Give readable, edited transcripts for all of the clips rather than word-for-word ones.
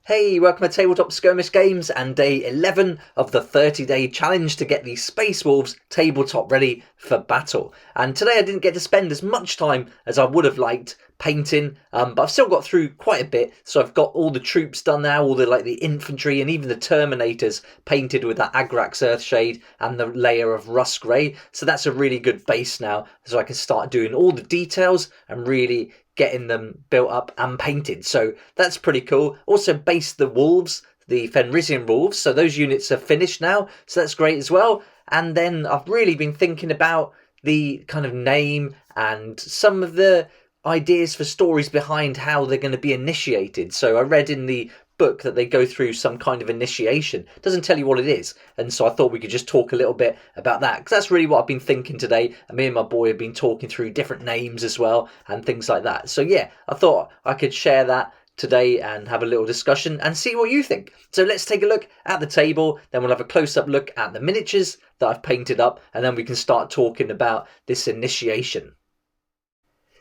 Hey, welcome to Tabletop Skirmish Games and day 11 of the 30-day challenge to get the Space Wolves tabletop ready for battle. And today I didn't get to spend as much time as I would have liked painting, but I've still got through quite a bit. So I've got all the troops done now, all the infantry and even the Terminators painted with that Agrax Earthshade and the layer of Rust Grey. So that's a really good base now, so I can start doing all the details and really getting them built up and painted. So that's pretty cool. Also based the wolves, the Fenrisian wolves. So those units are finished now. So that's great as well. And then I've really been thinking about the kind of name and some of the ideas for stories behind how they're going to be initiated. So I read in the book that they go through some kind of initiation. It doesn't tell you what it is, and so I thought we could just talk a little bit about that, because that's really what I've been thinking today, and me and my boy have been talking through different names as well and things like that. So yeah, I thought I could share that today and have a little discussion and see what you think. So let's take a look at the table, then we'll have a close-up look at the miniatures that I've painted up, and then we can start talking about this initiation.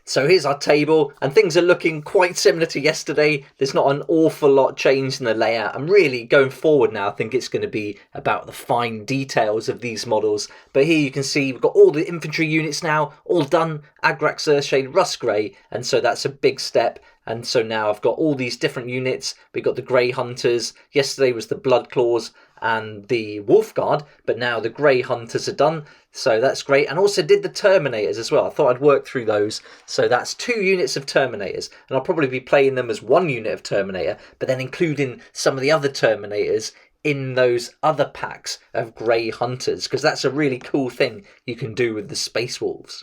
So here's our table, and things are looking quite similar to yesterday. There's not an awful lot changed in the layout. I'm really going forward now. I think it's going to be about the fine details of these models. But here you can see we've got all the infantry units now, all done. Agrax Earthshade, Rust Grey, and so that's a big step. And so now I've got all these different units. We've got the Grey Hunters. Yesterday was the Blood Claws and the Wolf Guard, but now the Grey Hunters are done. So that's great. And also did the Terminators as well. I thought I'd work through those. So that's 2 units of Terminators. And I'll probably be playing them as 1 unit of Terminator, but then including some of the other Terminators in those other packs of Grey Hunters, because that's a really cool thing you can do with the Space Wolves.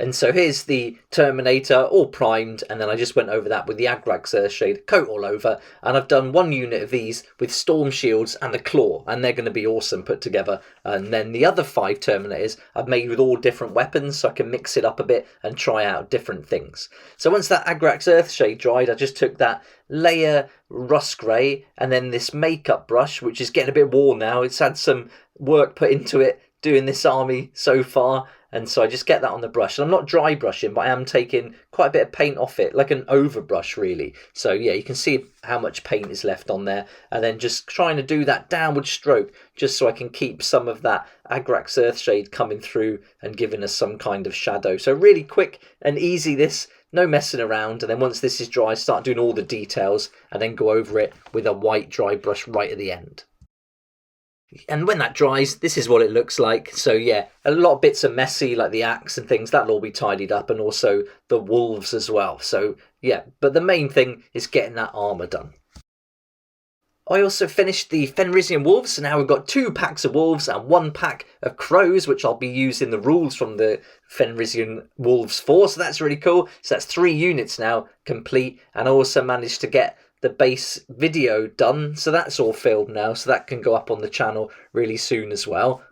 And so here's the Terminator all primed, and then I just went over that with the Agrax Earthshade coat all over, and I've done 1 unit of these with Storm Shields and the Claw, and they're going to be awesome put together. And then the other 5 Terminators I've made with all different weapons, so I can mix it up a bit and try out different things. So once that Agrax Earthshade dried, I just took that layer Rust Grey and then this makeup brush, which is getting a bit worn now. It's had some work put into it doing this army so far, and so I just get that on the brush. And I'm not dry brushing, but I am taking quite a bit of paint off it, like an overbrush really. So yeah, you can see how much paint is left on there, and then just trying to do that downward stroke just so I can keep some of that Agrax Earthshade coming through and giving us some kind of shadow. So really quick and easy this, no messing around. And then once this is dry, start doing all the details and then go over it with a white dry brush right at the end. And when that dries, this is what it looks like. So yeah, a lot of bits are messy, like the axe and things, that'll all be tidied up, and also the wolves as well. So yeah, but the main thing is getting that armour done. I also finished the Fenrisian wolves, so now we've got 2 packs of wolves and 1 pack of crows, which I'll be using the rules from the Fenrisian wolves for, so that's really cool. So that's 3 units now complete, and I also managed to get the base video done, so that's all filled now, so that can go up on the channel really soon as well.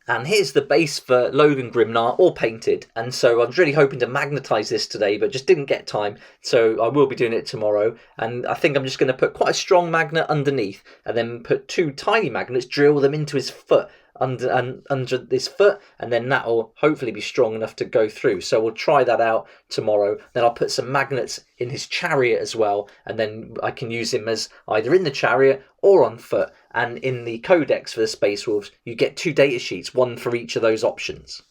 And here's the base for Logan Grimnar, all painted, and so I was really hoping to magnetise this today, but just didn't get time, so I will be doing it tomorrow. And I think I'm just going to put quite a strong magnet underneath, and then put 2 tiny magnets, drill them into his foot, under this foot, and then that will hopefully be strong enough to go through. So we'll try that out tomorrow. Then I'll put some magnets in his chariot as well, and then I can use him as either in the chariot or on foot. And in the codex for the Space Wolves, you get 2 data sheets, 1 for each of those options.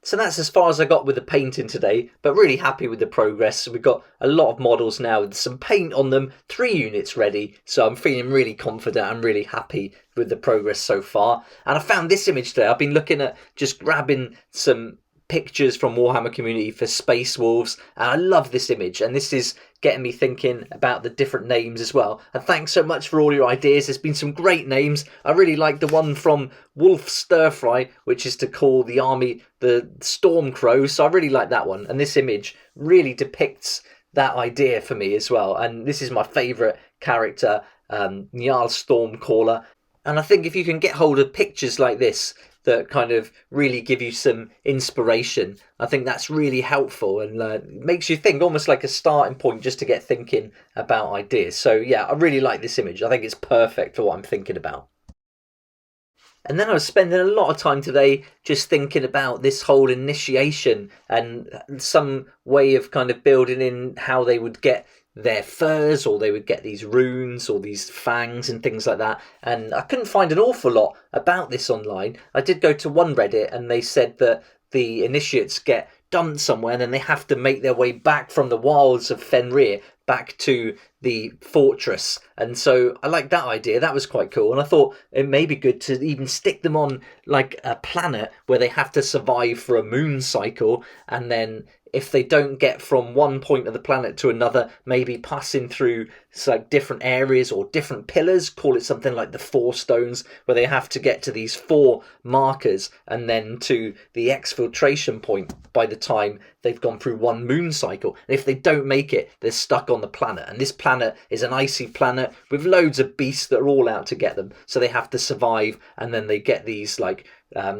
So that's as far as I got with the painting today, but really happy with the progress. We've got a lot of models now with some paint on them, 3 units ready, so I'm feeling really confident. I'm really happy with the progress so far. And I found this image today. I've been looking at just grabbing some pictures from Warhammer community for Space Wolves, and I love this image, and this is getting me thinking about the different names as well. And thanks so much for all your ideas. There's been some great names. I really like the one from Wolf Stirfry, which is to call the army the Storm Crows, so I really like that one, and this image really depicts that idea for me as well. And this is my favourite character, Njal Stormcaller, and I think if you can get hold of pictures like this that kind of really give you some inspiration, I think that's really helpful, and makes you think, almost like a starting point just to get thinking about ideas. So yeah, I really like this image. I think it's perfect for what I'm thinking about. And then I was spending a lot of time today just thinking about this whole initiation and some way of kind of building in how they would get their furs, or they would get these runes or these fangs and things like that. And I couldn't find an awful lot about this online. I did go to one Reddit and they said that the initiates get dumped somewhere and then they have to make their way back from the wilds of Fenrir back to the fortress. And so I liked that idea. That was quite cool. And I thought it may be good to even stick them on like a planet where they have to survive for a moon cycle, and then if they don't get from one point of the planet to another, maybe passing through like different areas or different pillars, call it something like the 4 stones, where they have to get to these 4 markers and then to the exfiltration point by the time they've gone through one moon cycle. And if they don't make it, they're stuck on the planet. And this planet is an icy planet with loads of beasts that are all out to get them. So they have to survive, and then they get these like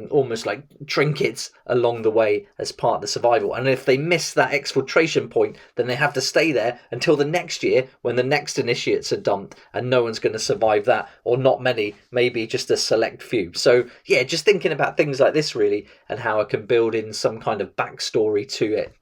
almost like trinkets along the way as part of the survival. And if they miss that exfiltration point, then they have to stay there until the next year when the next initiates are dumped, and no one's going to survive that, or not many, maybe just a select few. So yeah, just thinking about things like this really, and how I can build in some kind of backstory to it.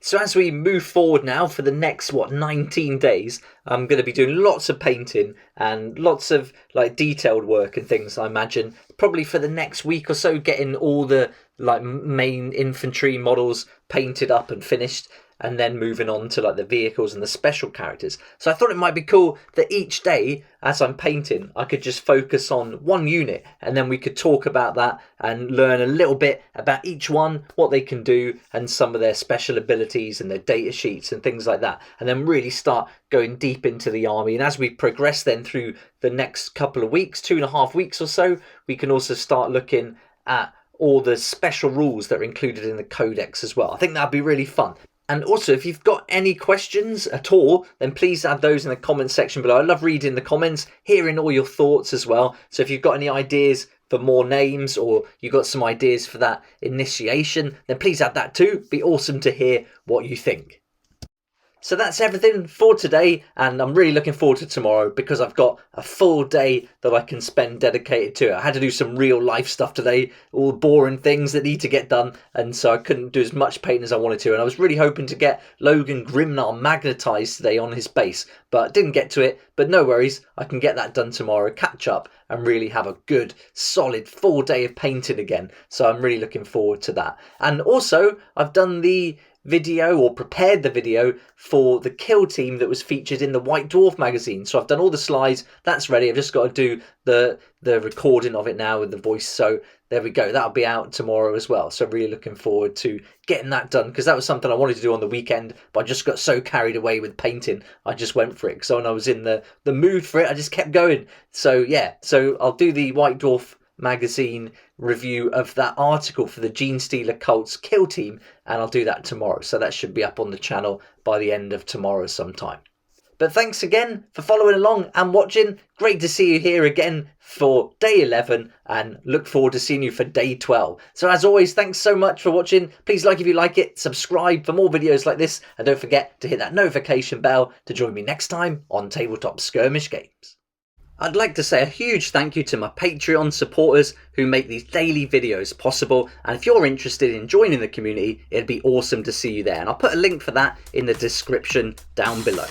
So as we move forward now for the next 19 days, I'm going to be doing lots of painting and lots of like detailed work and things. I imagine probably for the next week or so, getting all the like main infantry models painted up and finished, and then moving on to like the vehicles and the special characters. So I thought it might be cool that each day as I'm painting, I could just focus on one unit, and then we could talk about that and learn a little bit about each one, what they can do, and some of their special abilities and their data sheets and things like that. And then really start going deep into the army. And as we progress then through the next couple of weeks, 2.5 weeks or so, we can also start looking at all the special rules that are included in the codex as well. I think that'd be really fun. And also, if you've got any questions at all, then please add those in the comment section below. I love reading the comments, hearing all your thoughts as well. So if you've got any ideas for more names, or you've got some ideas for that initiation, then please add that too. It'd be awesome to hear what you think. So that's everything for today, and I'm really looking forward to tomorrow because I've got a full day that I can spend dedicated to it. I had to do some real life stuff today, all boring things that need to get done, and so I couldn't do as much painting as I wanted to. And I was really hoping to get Logan Grimnar magnetised today on his base, but didn't get to it. But no worries, I can get that done tomorrow, catch up, and really have a good, solid, full day of painting again. So I'm really looking forward to that. And also, I've done the video, or prepared the video for the kill team that was featured in the White Dwarf magazine. So I've done all the slides, that's ready. I've just got to do the recording of it now with the voice. So there we go, that'll be out tomorrow as well. So really looking forward to getting that done, because that was something I wanted to do on the weekend, but I just got so carried away with painting, I just went for it. So when I was in the mood for it, I just kept going. So yeah, so I'll do the White Dwarf magazine review of that article for the Gene Stealer Cult's kill team, and I'll do that tomorrow. So that should be up on the channel by the end of tomorrow sometime. But thanks again for following along and watching. Great to see you here again for day 11, and look forward to seeing you for day 12. So as always, thanks so much for watching. Please like if you like it, subscribe for more videos like this, and don't forget to hit that notification bell to join me next time on Tabletop Skirmish Games. I'd like to say a huge thank you to my Patreon supporters who make these daily videos possible, and if you're interested in joining the community, it'd be awesome to see you there, and I'll put a link for that in the description down below.